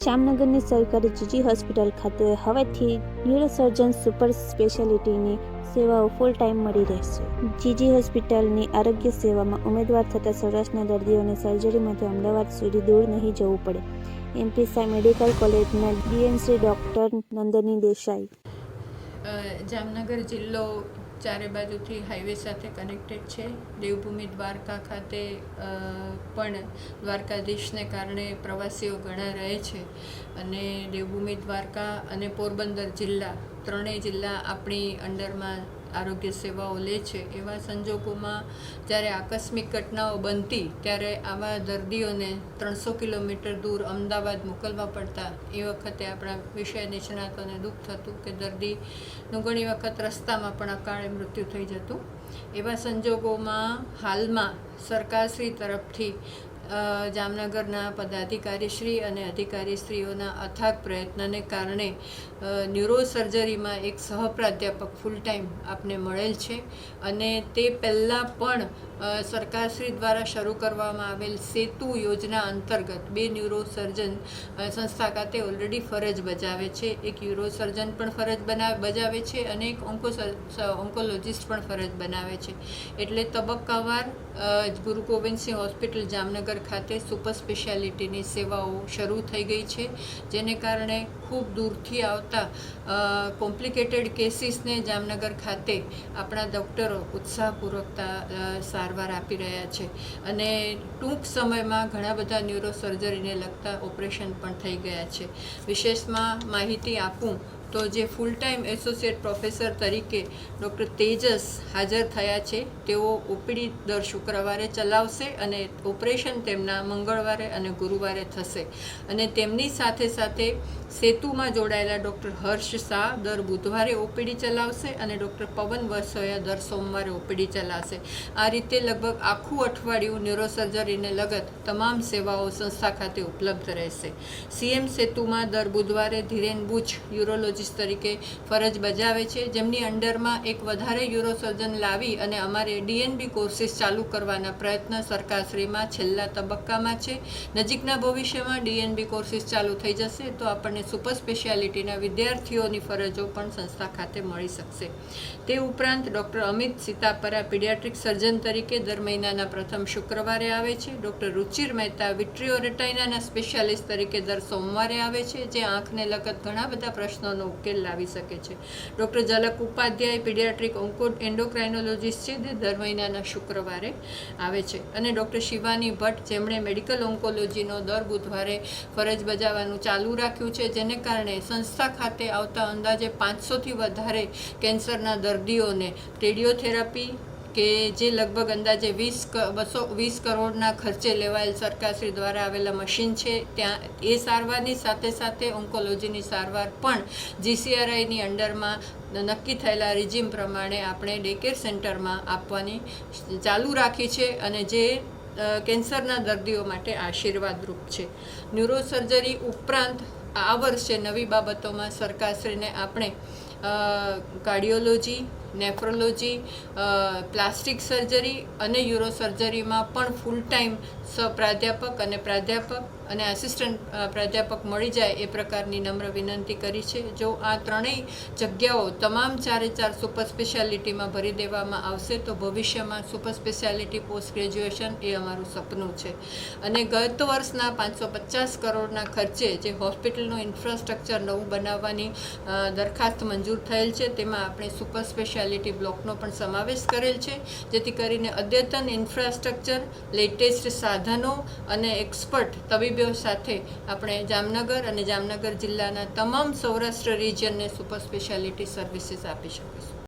જામનગરની સરકારી જીજી હોસ્પિટલ ખાતે હવેથી ન્યુરોસર્જન સુપર સ્પેશિયાલિટીની સેવાઓ ફૂલ ટાઈમ મળી રહેશે. જીજી હોસ્પિટલની આરોગ્ય સેવામાં ઉમેદવાર થતા સૌરાષ્ટ્રના દર્દીઓને સર્જરી માટે અમદાવાદ સુધી દૂર નહીં જવું પડે. એમપી સાઈ મેડિકલ કોલેજના ડીએનસી ડૉક્ટર નંદની દેસાઈ. જામનગર જિલ્લો ચારે બાજુથી હાઈવે સાથે કનેક્ટેડ છે. દેવભૂમિ દ્વારકા ખાતે પણ દ્વારકાધીશને કારણે પ્રવાસીઓ ઘણા રહે છે અને દેવભૂમિ દ્વારકા અને પોરબંદર જિલ્લા ત્રણેય જિલ્લા આપણી અંડરમાં આરોગ્ય સેવાઓ લે છે. એવા સંજોગોમાં જ્યારે આકસ્મિક ઘટનાઓ બનતી ત્યારે આવા દર્દીઓને 300 કિલોમીટર દૂર અમદાવાદ મોકલવા પડતા. એ વખતે આપણા વિષય નિષ્ણાતોને દુઃખ થતું કે દર્દીનું ઘણી વખત રસ્તામાં પણ અકાળે મૃત્યુ થઈ જતું. એવા સંજોગોમાં હાલમાં સરકારશ્રી તરફથી જામનગરના પદાધિકારીશ્રી અને અધિકારીશ્રીઓના અથાગ પ્રયત્નને કારણે ન્યુરોસર્જરીમાં એક સહપ્રાધ્યાપક ફૂલ ટાઈમ આપને મળેલ છે અને તે પહેલાં પણ સરકારશ્રી દ્વારા શરૂ કરવામાં આવેલ સેતુ યોજના અંતર્ગત 2 ન્યુરોસર્જન સંસ્થા ખાતે ઓલરેડી ફરજ બજાવે છે. એક યુરોસર્જન પણ ફરજ બજાવે છે અને એક ઓન્કોલોજિસ્ટ પણ ફરજ બનાવે છે. એટલે તબક્કાવાર ગુરુ ગોવિંદસિંહ હોસ્પિટલ જામનગર ખાતે સુપર સ્પેશિયાલિટીની સેવાઓ શરૂ થઈ ગઈ છે, જેને કારણે ખૂબ દૂરથી આવતા કોમ્પ્લિકેટેડ કેસીસને જામનગર ખાતે આપણા ડૉક્ટરો ઉત્સાહપૂર્વક સારવાર આપી રહ્યા છે અને ટૂંક સમયમાં ઘણા બધા ન્યુરોસર્જરીને લગતા ઓપરેશન પણ થઈ ગયા છે. વિશેષમાં માહિતી આપું તો જે ફૂલ ટાઈમ એસોસિએટ પ્રોફેસર તરીકે ડૉક્ટર તેજસ હાજર થયા છે, તેઓ ઓપીડી દર શુક્રવારે ચલાવશે અને ઓપરેશન તેમના મંગળવારે અને ગુરુવારે થશે. અને તેમની સાથે સાથે સેતુમાં જોડાયેલા ડૉક્ટર હર્ષ શાહ દર બુધવારે ઓપીડી ચલાવશે અને ડૉક્ટર પવન વસોયા દર સોમવારે ઓપીડી ચલાવશે. આ રીતે લગભગ આખું અઠવાડિયું ન્યુરોસર્જરીને લગત તમામ સેવાઓ સંસ્થા ખાતે ઉપલબ્ધ રહેશે. સીએમ સેતુમાં દર બુધવારે ધીરેન બુચ યુરોલોજી તરીકે ફરજ બજાવે છે, જેમની અંડરમાં એક વધારે યુરોસર્જન લાવી અને અમારે ડીએનબી કોર્સિસ ચાલુ કરવાના પ્રયત્ન સરકારશ્રીમાં છેલ્લા તબક્કામાં છે. નજીકના ભવિષ્યમાં ડીએનબી કોર્સિસ ચાલુ થઈ જશે તો આપણને સુપર સ્પેશિયાલિટીના વિદ્યાર્થીઓની ફરજો પણ સંસ્થા ખાતે મળી શકશે. તે ઉપરાંત ડૉક્ટર અમિત સીતાપરા પીડિયાટ્રિક સર્જન તરીકે દર મહિનાના પ્રથમ શુક્રવારે આવે છે. ડૉક્ટર રુચિર મહેતા વિટ્રીઓ રેટાઇનાના સ્પેશિયાલિસ્ટ તરીકે દર સોમવારે આવે છે, જે આંખને લગત ઘણા બધા પ્રશ્નોનો ઉકેલ લાવી શકે છે. ડૉક્ટર ઝલક ઉપાધ્યાય પીડિયાટ્રિક એન્ડોક્રાઇનોલોજીસ્ટ છે, તે દર મહિનાના શુક્રવારે આવે છે. અને ડૉક્ટર શિવાની ભટ્ટ, જેમણે મેડિકલ ઓન્કોલોજીનો દર બુધવારે ફરજ બજાવવાનું ચાલુ રાખ્યું છે, જેને કારણે સંસ્થા ખાતે આવતા અંદાજે 500થી વધારે કેન્સરના દર્દીઓને રેડિયોથેરાપી કે જે લગભગ અંદાજે 220 કરોડના ખર્ચે લેવાયેલ સરકારશ્રી દ્વારા આવેલા મશીન છે, ત્યાં એ સારવારની સાથે સાથે ઓન્કોલોજીની સારવાર પણ જીસીઆરઆઈની અંડરમાં નક્કી થયેલા રિજીમ પ્રમાણે આપણે ડે કેર સેન્ટરમાં આપવાની ચાલુ રાખી છે અને જે કેન્સરના દર્દીઓ માટે આશીર્વાદરૂપ છે. ન્યુરોસર્જરી ઉપરાંત આ વર્ષે નવી બાબતોમાં સરકારશ્રીને આપણે કાર્ડિયોલોજી, નેફ્રોલોજી, પ્લાસ્ટિક સર્જરી અને યુરોસર્જરીમાં પણ ફૂલ ટાઈમ સહપ્રાધ્યાપક અને પ્રાધ્યાપક અને આસિસ્ટન્ટ પ્રાધ્યાપક મળી જાય એ પ્રકારની નમ્ર વિનંતી કરી છે. જો આ ત્રણેય જગ્યાઓ તમામ 4 સુપર સ્પેશિયાલિટીમાં ભરી દેવામાં આવશે તો ભવિષ્યમાં સુપર સ્પેશિયાલિટી પોસ્ટ ગ્રેજ્યુએશન એ અમારું સપનું છે. અને ગત વર્ષના 550 કરોડના ખર્ચે જે હોસ્પિટલનું ઇન્ફ્રાસ્ટ્રક્ચર નવું બનાવવાની દરખાસ્ત મંજૂર થયેલ છે, તેમાં આપણે સુપર સ્પેશિયાલિટી બ્લોકનો પણ સમાવેશ કરેલ છે, જેથી કરીને અદ્યતન ઇન્ફ્રાસ્ટ્રક્ચર, લેટેસ્ટ સાધનો અને એક્સપર્ટ તબીબીઓ સાથે આપણે જામનગર અને જામનગર જિલ્લાના તમામ સૌરાષ્ટ્ર રિજિયનને સુપર સ્પેશિયાલિટી સર્વિસીસ આપી શકીશું.